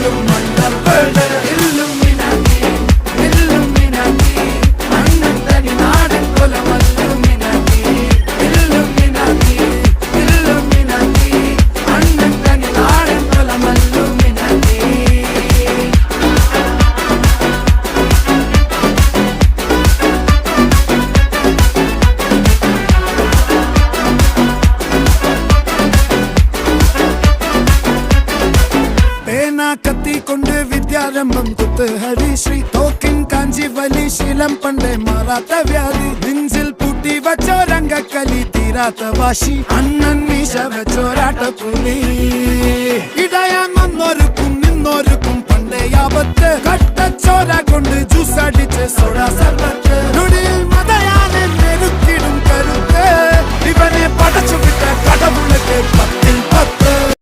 പോലും മണ്ടപ്പേട് Illuminati Illuminati അണ്ണൻ തനി നാടൻ കൊലമല്ലുമിനാറ്റി ഇല്ലുമിനാറ്റി ഇല്ലുമിനാറ്റി അണ്ണൻ തനി നാടൻ കൊലമല്ലുമിനാറ്റി. കത്തി കൊണ്ട് വിദ്യാരംഭം കുത്ത് ഹരിശ്രീ തോക്കിൻ കാഞ്ചി വലി ശീലം പണ്ടേ മാറാത്ത വ്യാധി നെഞ്ചിൽ പൂട്ടി വച്ചോരംഗക്കലി തീരാത്ത വാശി അണ്ണൻ മീശ വെച്ചോരാട്ട പുലി ഇടയാൻ വന്നോർക്കും നിന്നോർക്കും പണ്ടേ ആപത്ത് കട്ടച്ചോര കൊണ്ട് ജ്യൂസ് അടിച്ച് സോഡ സർബത്ത്